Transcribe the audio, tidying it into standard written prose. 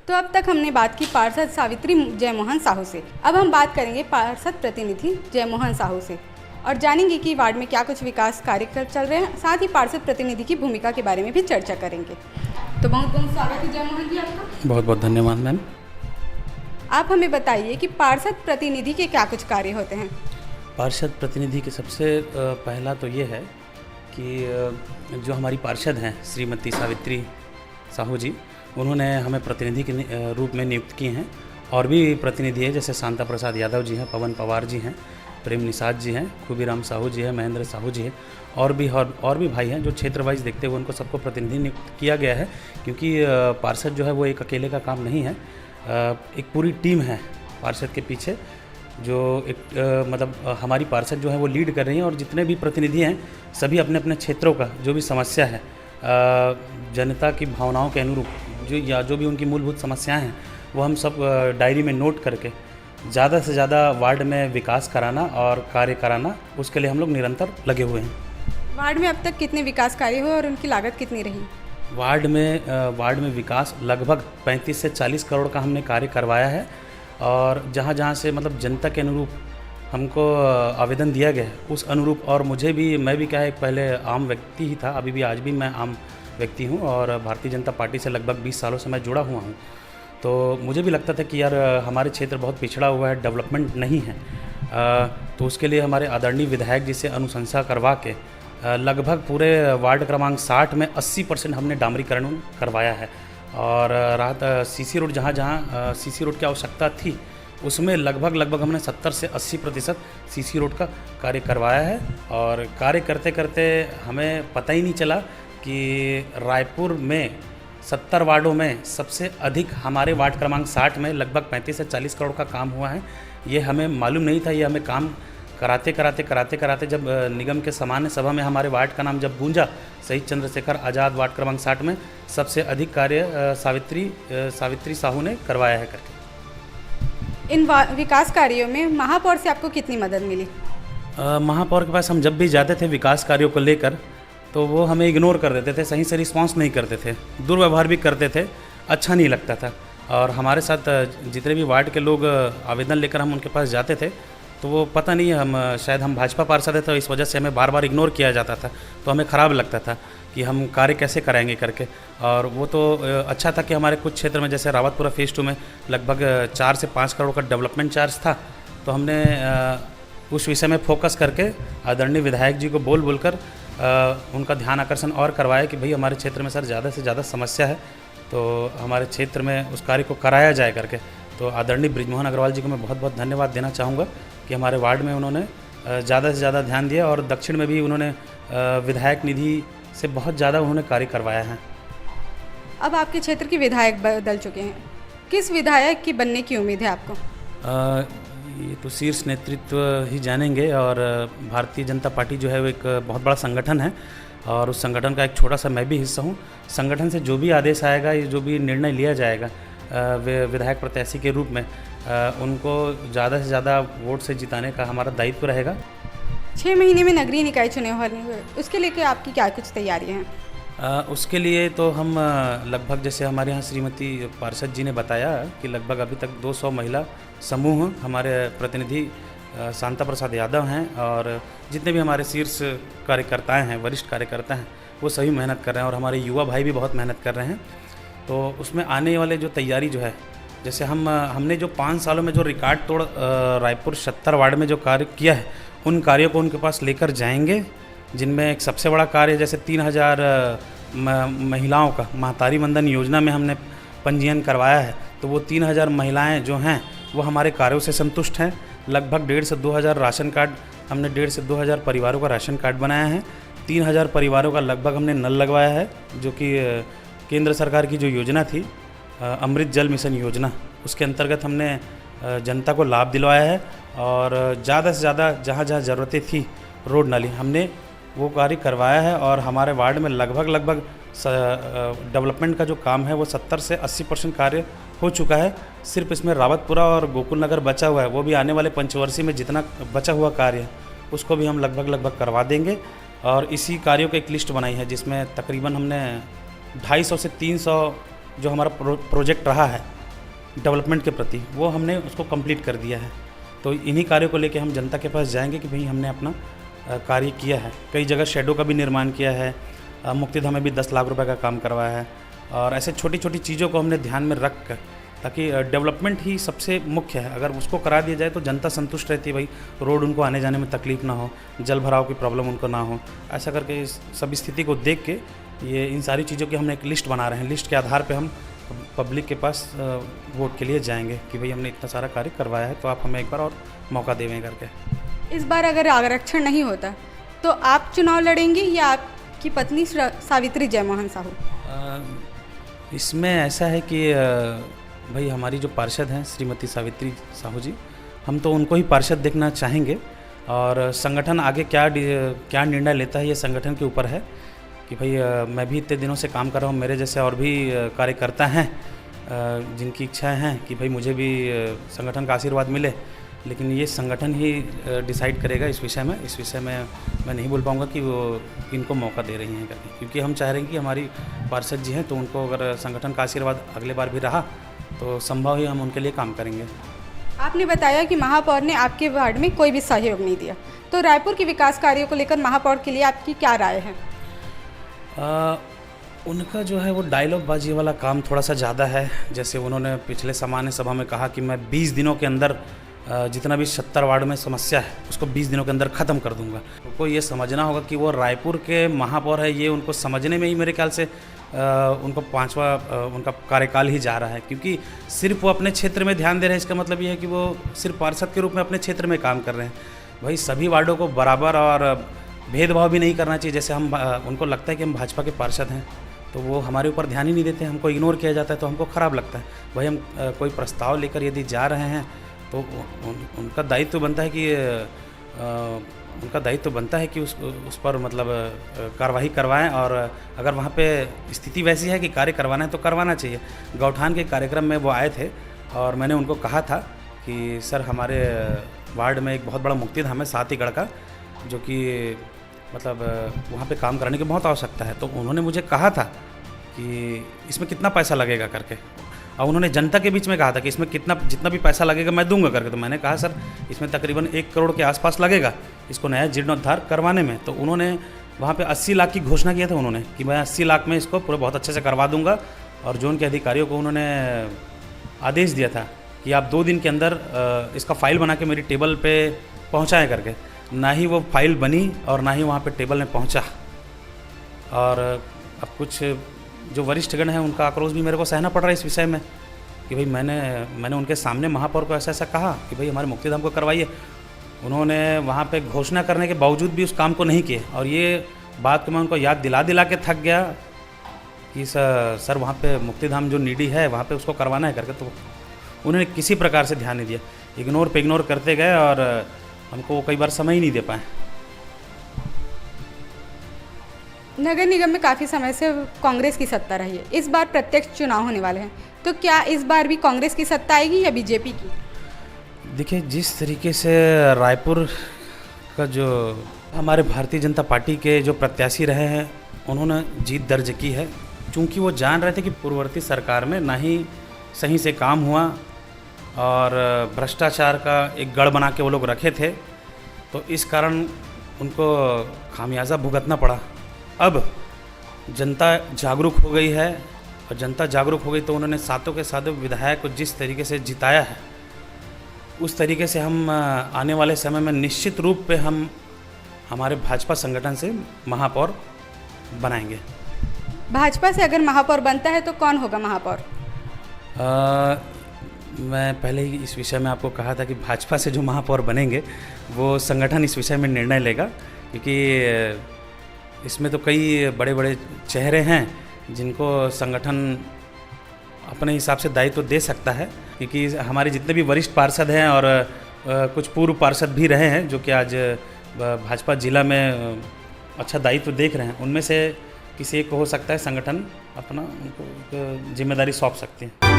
तो अब तक हमने बात की पार्षद सावित्री जयमोहन साहू से। अब हम बात करेंगे पार्षद प्रतिनिधि जयमोहन साहू से और जानेंगे कि वार्ड में क्या कुछ विकास कार्य चल रहे हैं। साथ ही पार्षद प्रतिनिधि की भूमिका के बारे में भी चर्चा करेंगे। तो बहुत बहुत स्वागत है जयमोहन जी आपका। बहुत बहुत धन्यवाद मैम। आप हमें बताइए कि पार्षद प्रतिनिधि के क्या कुछ कार्य होते हैं। पार्षद प्रतिनिधि के सबसे पहला तो ये है कि जो हमारी पार्षद हैं श्रीमती सावित्री साहू जी, उन्होंने हमें प्रतिनिधि के रूप में नियुक्त किए हैं। और भी प्रतिनिधि हैं जैसे शांता प्रसाद यादव जी हैं, पवन पवार जी हैं, प्रेम निषाद जी हैं, खूबीराम साहू जी हैं, महेंद्र साहू जी हैं और भी भाई हैं जो क्षेत्र वाइज देखते हुए उनको सबको प्रतिनिधि नियुक्त किया गया है। क्योंकि पार्षद जो है वो एक अकेले का काम नहीं है, एक पूरी टीम है पार्षद के पीछे जो मतलब हमारी पार्षद जो है वो लीड कर रही हैं। और जितने भी प्रतिनिधि हैं सभी अपने अपने क्षेत्रों का जो भी समस्या है, जनता की भावनाओं के अनुरूप जो भी उनकी मूलभूत समस्याएं हैं वो हम सब डायरी में नोट करके ज़्यादा से ज़्यादा वार्ड में विकास कराना और कार्य कराना, उसके लिए हम लोग निरंतर लगे हुए हैं। वार्ड में अब तक कितने विकास कार्य हुए और उनकी लागत कितनी रही? वार्ड में विकास लगभग 35 से 40 करोड़ का हमने कार्य करवाया है। और जहाँ जहाँ से मतलब जनता के अनुरूप हमको आवेदन दिया गया है उस अनुरूप, और मैं भी क्या है पहले आम व्यक्ति ही था, अभी भी आज भी मैं आम व्यक्ति हूँ और भारतीय जनता पार्टी से लगभग 20 सालों से मैं जुड़ा हुआ हूँ। तो मुझे भी लगता था कि यार हमारे क्षेत्र बहुत पिछड़ा हुआ है, डेवलपमेंट नहीं है। तो उसके लिए हमारे आदरणीय विधायक जी से अनुशंसा करवा के लगभग पूरे वार्ड क्रमांक 60 में 80% हमने डामरीकरण करवाया है। और रात सीसी रोड जहाँ सीसी रोड की आवश्यकता थी उसमें लगभग हमने 70 से 80% सीसी रोड का कार्य करवाया है। और कार्य करते करते हमें पता ही नहीं चला कि रायपुर में 70 वार्डों में सबसे अधिक हमारे वार्ड क्रमांक 60 में लगभग 35 से 40 करोड़ का काम हुआ है। ये हमें मालूम नहीं था। ये हमें काम कराते कराते जब निगम के सामान्य सभा में हमारे वार्ड का नाम जब गूंजा, शहीद चंद्रशेखर आज़ाद वार्ड क्रमांक 60 में सबसे अधिक कार्य सावित्री साहू ने करवाया है करके। इन विकास कार्यों में महापौर से आपको कितनी मदद मिली? महापौर के पास हम जब भी जाते थे विकास कार्यों को लेकर तो वो हमें इग्नोर कर देते थे, सही से रिस्पॉन्स नहीं करते थे, दुर्व्यवहार भी करते थे, अच्छा नहीं लगता था। और हमारे साथ जितने भी वार्ड के लोग आवेदन लेकर हम उनके पास जाते थे तो वो पता नहीं शायद हम भाजपा पार्षद है तो इस वजह से हमें बार बार इग्नोर किया जाता था। तो हमें ख़राब लगता था कि हम कार्य कैसे कराएंगे करके। और वो तो अच्छा था कि हमारे कुछ क्षेत्र में जैसे रावतपुरा फेज़ 2 में लगभग 4 से 5 करोड़ का डेवलपमेंट चार्ज था। तो हमने उस विषय में फोकस करके आदरणीय विधायक जी को बोलकर उनका ध्यान आकर्षण और करवाया कि भाई हमारे क्षेत्र में सर ज़्यादा से ज़्यादा समस्या है तो हमारे क्षेत्र में उस कार्य को कराया जाए करके। तो आदरणीय बृजमोहन अग्रवाल जी को मैं बहुत बहुत धन्यवाद देना चाहूँगा कि हमारे वार्ड में उन्होंने ज़्यादा से ज़्यादा ध्यान दिया और दक्षिण में भी उन्होंने विधायक निधि से बहुत ज़्यादा उन्होंने कार्य करवाया है। अब आपके क्षेत्र के विधायक बदल चुके हैं, किस विधायक की बनने की उम्मीद है आपको? ये तो शीर्ष नेतृत्व ही जानेंगे। और भारतीय जनता पार्टी जो है वो एक बहुत बड़ा संगठन है और उस संगठन का एक छोटा सा मैं भी हिस्सा हूँ। संगठन से जो भी आदेश आएगा, जो भी निर्णय लिया जाएगा विधायक प्रत्याशी के रूप में, उनको ज़्यादा से ज़्यादा वोट से जिताने का हमारा दायित्व रहेगा। 6 महीने में नगरीय निकाय चुनाव होने हुए, उसके लिए आपकी क्या कुछ तैयारियाँ हैं? उसके लिए तो हम लगभग जैसे हमारे यहाँ श्रीमती पार्षद जी ने बताया कि लगभग अभी तक 200 महिला समूह हमारे प्रतिनिधि शांता प्रसाद यादव हैं और जितने भी हमारे शीर्ष कार्यकर्ताएं हैं, वरिष्ठ कार्यकर्ता हैं, वो सभी मेहनत कर रहे हैं और हमारे युवा भाई भी बहुत मेहनत कर रहे हैं। तो उसमें आने वाले जो तैयारी जो है, जैसे हमने जो 5 सालों में जो रिकॉर्ड तोड़ रायपुर 70 वार्ड में जो कार्य किया है उन कार्यों को उनके पास लेकर जाएंगे, जिनमें एक सबसे बड़ा कार्य जैसे 3000 महिलाओं का महतारी वंदन योजना में हमने पंजीयन करवाया है। तो वो 3000 महिलाएं जो हैं वो हमारे कार्यों से संतुष्ट हैं। लगभग 1,500 से 2,000 राशन कार्ड, हमने 1,500 से 2,000 परिवारों का राशन कार्ड बनाया है। 3,000 परिवारों का लगभग हमने नल लगवाया है, जो कि केंद्र सरकार की जो योजना थी अमृत जल मिशन योजना, उसके अंतर्गत हमने जनता को लाभ दिलवाया है। और ज़्यादा से ज़्यादा जहाँ जहाँ ज़रूरतें थी रोड नाली, हमने वो कार्य करवाया है। और हमारे वार्ड में लगभग डेवलपमेंट का जो काम है वो 70 से 80% कार्य हो चुका है। सिर्फ इसमें रावतपुरा और गोकुल नगर बचा हुआ है, वो भी आने वाले पंचवर्षीय में जितना बचा हुआ कार्य है उसको भी हम लगभग करवा देंगे। और इसी कार्यों की एक लिस्ट बनाई है जिसमें तकरीबन हमने 250 से 300 जो हमारा प्रोजेक्ट रहा है डेवलपमेंट के प्रति, वो हमने उसको कंप्लीट कर दिया है। तो इन्हीं कार्यों को लेके हम जनता के पास जाएंगे कि भाई हमने अपना कार्य किया है। कई जगह शेडों का भी निर्माण किया है, मुक्तिधाम में भी 10 लाख रुपए का काम करवाया है, और ऐसे छोटी छोटी चीज़ों को हमने ध्यान में रख कर, ताकि डेवलपमेंट ही सबसे मुख्य है। अगर उसको करा दिया जाए तो जनता संतुष्ट रहती है, भाई रोड उनको आने जाने में तकलीफ़ ना हो, जल भराव की प्रॉब्लम उनको ना हो। ऐसा करके इस सब स्थिति को देख के ये इन सारी चीज़ों की हमने एक लिस्ट बना रहे हैं। लिस्ट के आधार पे हम पब्लिक के पास वोट के लिए जाएंगे कि भाई हमने इतना सारा कार्य करवाया है, तो आप हमें एक बार और मौका देवें करके। इस बार अगर आरक्षण नहीं होता तो आप चुनाव लड़ेंगे या आपकी पत्नी सावित्री जयमोहन साहू? इसमें ऐसा है कि भाई हमारी जो पार्षद हैं श्रीमती सावित्री साहू जी, हम तो उनको ही पार्षद देखना चाहेंगे, और संगठन आगे क्या निर्णय लेता है ये संगठन के ऊपर है। कि भाई मैं भी इतने दिनों से काम कर रहा हूँ, मेरे जैसे और भी कार्यकर्ता हैं जिनकी इच्छाएं हैं कि भाई मुझे भी संगठन का आशीर्वाद मिले, लेकिन ये संगठन ही डिसाइड करेगा इस विषय में। इस विषय में मैं नहीं बोल पाऊँगा कि वो इनको मौका दे रही हैं करके, क्योंकि हम चाह रहे हैं कि हमारी पार्षद जी हैं, तो उनको अगर संगठन का आशीर्वाद अगले बार भी रहा तो संभव ही हम उनके लिए काम करेंगे। आपने बताया कि महापौर ने आपके वार्ड में कोई भी सहयोग नहीं दिया, तो रायपुर के विकास कार्यों को लेकर महापौर के लिए आपकी क्या राय है? उनका जो है वो डायलॉग बाजी वाला काम थोड़ा सा ज़्यादा है। जैसे उन्होंने पिछले सामान्य सभा में कहा कि मैं 20 दिनों के अंदर जितना भी 70 वार्ड में समस्या है उसको 20 दिनों के अंदर ख़त्म कर दूंगा। उनको ये समझना होगा कि वो रायपुर के महापौर है, ये उनको समझने में ही मेरे ख्याल से उनको 5वां उनका कार्यकाल ही जा रहा है, क्योंकि सिर्फ वो अपने क्षेत्र में ध्यान दे रहे हैं। इसका मतलब ये है कि वो सिर्फ पार्षद के रूप में अपने क्षेत्र में काम कर रहे हैं। भाई सभी वार्डों को बराबर और भेदभाव भी नहीं करना चाहिए। जैसे हम उनको लगता है कि हम भाजपा के पार्षद हैं तो वो हमारे ऊपर ध्यान ही नहीं देते, हमको इग्नोर किया जाता है, तो हमको ख़राब लगता है। भाई हम कोई प्रस्ताव लेकर यदि जा रहे हैं तो उनका दायित्व बनता है कि उस पर मतलब कार्रवाई करवाएं, और अगर वहाँ पे स्थिति वैसी है कि कार्य करवाना है तो करवाना चाहिए। गौठान के कार्यक्रम में वो आए थे और मैंने उनको कहा था कि सर हमारे वार्ड में एक बहुत बड़ा मुक्तिधाम है 7 एकड़ का, जो कि मतलब वहाँ पे काम कराने की बहुत आवश्यकता है। तो उन्होंने मुझे कहा था कि इसमें कितना पैसा लगेगा करके, और उन्होंने जनता के बीच में कहा था कि इसमें जितना भी पैसा लगेगा मैं दूंगा करके। तो मैंने कहा सर इसमें तकरीबन 1 करोड़ के आसपास लगेगा इसको नया जीर्णोद्धार करवाने में। तो उन्होंने वहाँ पे 80 लाख की घोषणा किया था उन्होंने कि मैं 80 लाख में इसको पूरा बहुत अच्छे से करवा दूंगा, और जोन के अधिकारियों को उन्होंने आदेश दिया था कि आप 2 दिन के अंदर इसका फाइल बना के मेरी टेबल पे पहुँचाएँ करके। ना ही वो फाइल बनी और ना ही वहाँ पे टेबल में पहुँचा, और अब कुछ जो वरिष्ठगण हैं उनका आक्रोश भी मेरे को सहना पड़ रहा है इस विषय में कि भाई मैंने उनके सामने महापौर को ऐसा कहा कि भाई हमारे मुक्तिधाम को करवाइए। उन्होंने वहाँ पे घोषणा करने के बावजूद भी उस काम को नहीं किए, और ये बात को मैं उनको याद दिला के थक गया कि सर वहाँ पे मुक्तिधाम जो नीडी है वहाँ पे उसको करवाना है करके। तो उन्होंने किसी प्रकार से ध्यान नहीं दिया, इग्नोर करते गए, और हमको कई बार समय ही नहीं दे पाए। नगर निगम में काफ़ी समय से कांग्रेस की सत्ता रही है, इस बार प्रत्यक्ष चुनाव होने वाले हैं, तो क्या इस बार भी कांग्रेस की सत्ता आएगी या बीजेपी की? देखिए, जिस तरीके से रायपुर का जो हमारे भारतीय जनता पार्टी के जो प्रत्याशी रहे हैं उन्होंने जीत दर्ज की है, क्योंकि वो जान रहे थे कि पूर्ववर्ती सरकार में ना ही सही से काम हुआ और भ्रष्टाचार का एक गढ़ बना के वो लोग रखे थे, तो इस कारण उनको खामियाजा भुगतना पड़ा। अब जनता जागरूक हो गई है, और जनता जागरूक हो गई तो उन्होंने सातों के सातों विधायक को जिस तरीके से जिताया है उस तरीके से हम आने वाले समय में निश्चित रूप पे हम हमारे भाजपा संगठन से महापौर बनाएंगे। भाजपा से अगर महापौर बनता है तो कौन होगा महापौर? मैं पहले ही इस विषय में आपको कहा था कि भाजपा से जो महापौर बनेंगे वो संगठन इस विषय में निर्णय लेगा, क्योंकि इसमें तो कई बड़े बड़े चेहरे हैं जिनको संगठन अपने हिसाब से दायित्व दे सकता है, क्योंकि हमारे जितने भी वरिष्ठ पार्षद हैं और कुछ पूर्व पार्षद भी रहे हैं जो कि आज भाजपा जिला में अच्छा दायित्व देख रहे हैं, उनमें से किसी एक को हो सकता है संगठन अपना उनको जिम्मेदारी सौंप सकती है।